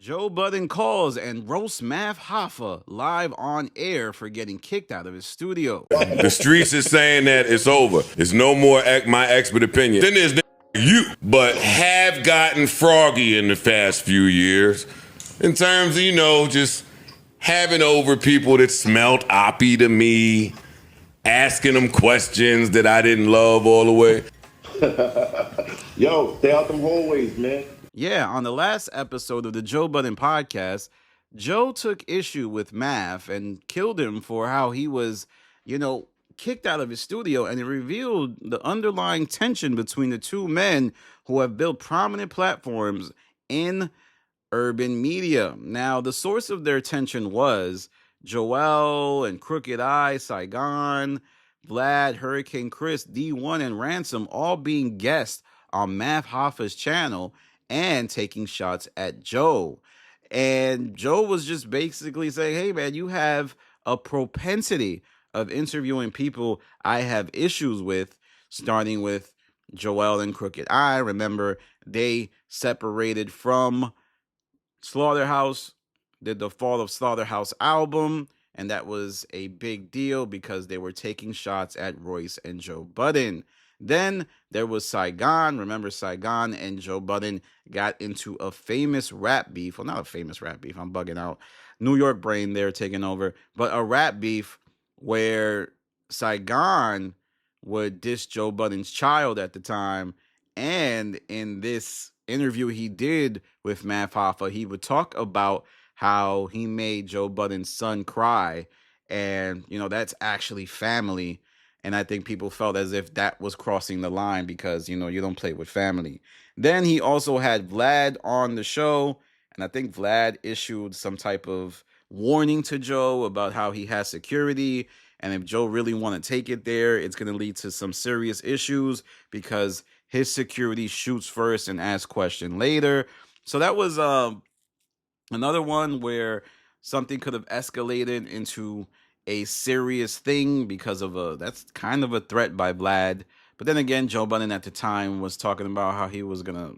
Joe Budden calls and roasts Math Hoffa live on air for getting kicked out of his studio. The streets is saying that it's over. It's no more my expert opinion. Then there's you, but have gotten froggy in the past few years in terms of, just having over people that smelled oppie to me, asking them questions that I didn't love all the way. Yo, stay out them hallways, man. Yeah, on the last episode of the Joe Budden podcast, Joe took issue with Math and killed him for how he was, kicked out of his studio, and it revealed the underlying tension between the two men who have built prominent platforms in urban media. Now, the source of their tension was Joel and Crooked Eye, Saigon, Vlad, Hurricane Chris, D1, and Ransom all being guests on Math Hoffa's channel and taking shots at Joe. And Joe was just basically saying, hey, man, you have a propensity of interviewing people I have issues with, starting with Joel and Crooked Eye. Remember, they separated from Slaughterhouse, did the Fall of Slaughterhouse album, and that was a big deal because they were taking shots at Royce and Joe Budden. Then there was Saigon. Remember, Saigon and Joe Budden got into a famous rap beef. Well, not a famous rap beef. I'm bugging out. New York brain there taking over. But a rap beef where Saigon would diss Joe Budden's child at the time. And in this interview he did with Math Hoffa, he would talk about how he made Joe Budden's son cry. And, that's actually family. And I think people felt as if that was crossing the line because, you don't play with family. Then he also had Vlad on the show. And I think Vlad issued some type of warning to Joe about how he has security. And if Joe really want to take it there, it's going to lead to some serious issues because his security shoots first and asks question later. So that was another one where something could have escalated into a serious thing because of that's kind of a threat by Vlad. But then again, Joe Budden at the time was talking about how he was gonna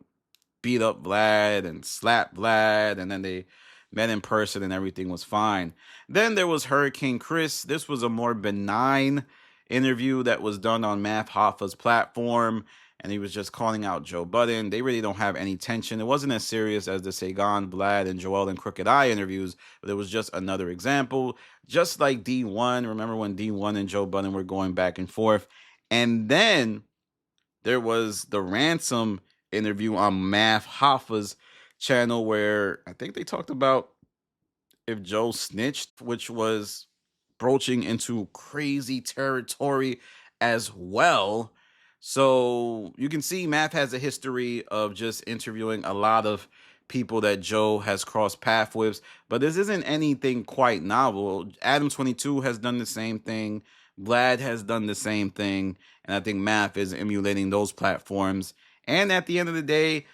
beat up Vlad and slap Vlad, and then they met in person and everything was fine. Then there was Hurricane Chris. This was a more benign interview that was done on Math Hoffa's platform, and he was just calling out Joe Budden. They really don't have any tension. It wasn't as serious as the Saigon, Vlad, and Joel and Crooked Eye interviews, but it was just another example. Just like D1, remember when D1 and Joe Budden were going back and forth? And then there was the Ransom interview on Math Hoffa's channel where I think they talked about if Joe snitched, which was broaching into crazy territory as well. So you can see Math has a history of just interviewing a lot of people that Joe has crossed paths with, but this isn't anything quite novel. Adam22 has done the same thing. Vlad has done the same thing. And I think Math is emulating those platforms. And at the end of the day,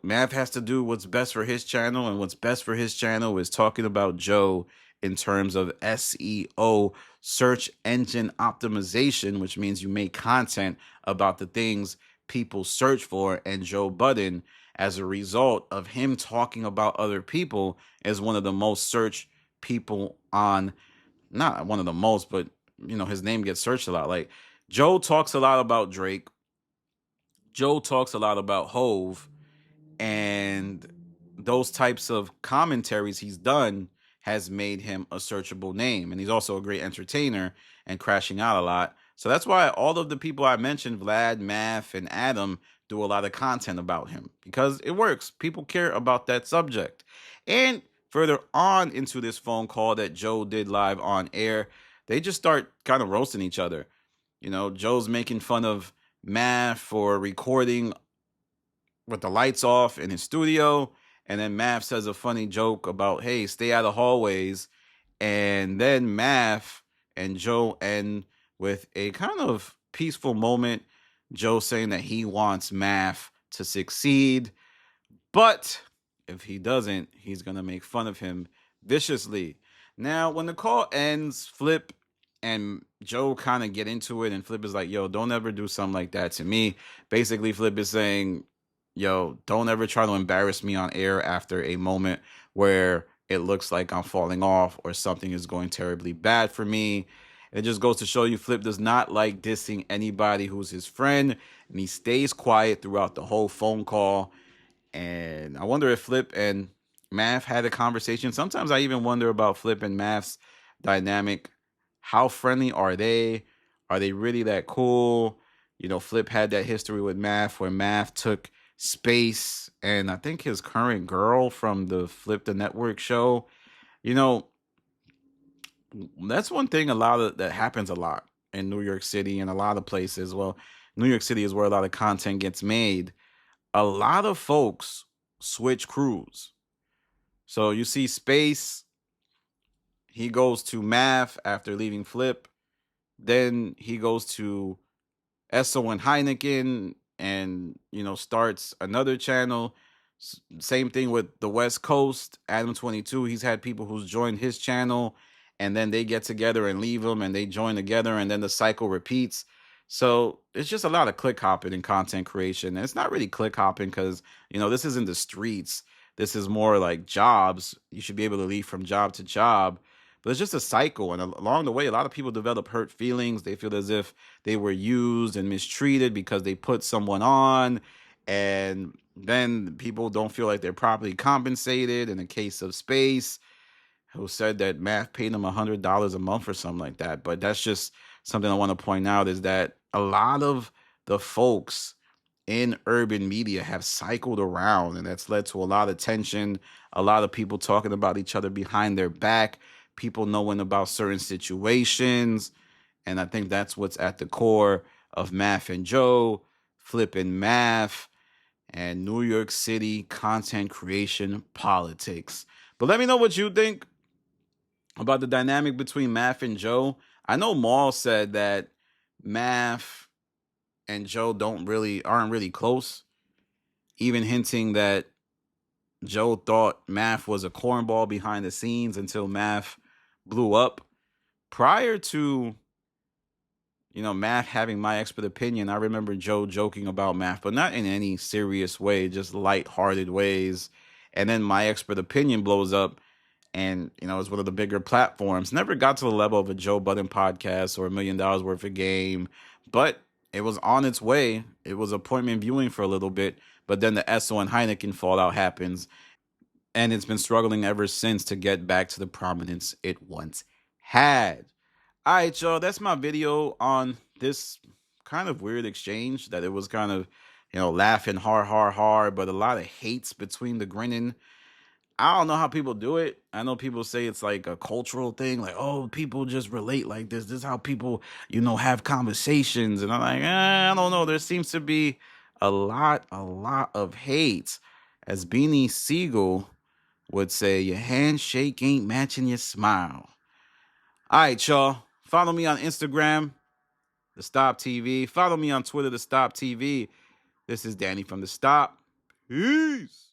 Math has to do what's best for his channel. And what's best for his channel is talking about Joe in terms of SEO, search engine optimization, which means you make content about the things people search for. And Joe Budden, as a result of him talking about other people, is one of the most searched people on, not one of the most, but, his name gets searched a lot. Like, Joe talks a lot about Drake. Joe talks a lot about Hove. And those types of commentaries he's done has made him a searchable name. And he's also a great entertainer and crashing out a lot. So that's why all of the people I mentioned, Vlad, Math, and Adam, do a lot of content about him because it works. People care about that subject. And further on into this phone call that Joe did live on air, they just start kind of roasting each other. Joe's making fun of Math for recording with the lights off in his studio. And then Math says a funny joke about, hey, stay out of hallways. And then Math and Joe end with a kind of peaceful moment. Joe saying that he wants Math to succeed. But if he doesn't, he's going to make fun of him viciously. Now, when the call ends, Flip and Joe kind of get into it. And Flip is like, yo, don't ever do something like that to me. Basically, Flip is saying, yo, don't ever try to embarrass me on air after a moment where it looks like I'm falling off or something is going terribly bad for me. It just goes to show you Flip does not like dissing anybody who's his friend, and he stays quiet throughout the whole phone call. And I wonder if Flip and Math had a conversation. Sometimes I even wonder about Flip and Math's dynamic. How friendly are they? Are they really that cool? You know, Flip had that history with Math where Math took Space and I think his current girl from the Flip the Network show. You know, that's one thing that happens a lot in New York City and a lot of places. Well, New York City is where a lot of content gets made. A lot of folks switch crews. So you see Space, he goes to Math after leaving Flip. Then he goes to Esso and Heineken and, starts another channel. Same thing with the West Coast, Adam 22. He's had people who's joined his channel and then they get together and leave him and they join together and then the cycle repeats. So it's just a lot of click hopping and content creation. And it's not really click hopping because, this isn't the streets. This is more like jobs. You should be able to leave from job to job. But it's just a cycle. And along the way, a lot of people develop hurt feelings. They feel as if they were used and mistreated because they put someone on. And then people don't feel like they're properly compensated. In the case of Space, who said that Math paid him $100 a month or something like that. But that's just something I want to point out is that a lot of the folks in urban media have cycled around, and that's led to a lot of tension, a lot of people talking about each other behind their back, people knowing about certain situations. And I think that's what's at the core of Math and Joe, Flip and Math, and New York City content creation politics. But let me know what you think about the dynamic between Math and Joe. I know Maul said that Math and Joe aren't really close, even hinting that Joe thought Math was a cornball behind the scenes until Math blew up. Prior to Math having my expert opinion, I remember Joe joking about Math, but not in any serious way, just light-hearted ways. And then my expert opinion blows up, and it's one of the bigger platforms. Never got to the level of a Joe Budden podcast or $1 million worth of game, but it was on its way. It was appointment viewing for a little bit, but then the Esso and Heineken fallout happens, and it's been struggling ever since to get back to the prominence it once had. All right, y'all, that's my video on this kind of weird exchange that it was kind of, laughing hard, but a lot of hates between the grinning. I don't know how people do it. I know people say it's like a cultural thing, like, oh, people just relate like this. This is how people, have conversations. And I'm like, I don't know. There seems to be a lot of hate. As Beanie Siegel would say, your handshake ain't matching your smile. All right, y'all. Follow me on Instagram, The Stop TV. Follow me on Twitter, The Stop TV. This is Danny from The Stop. Peace.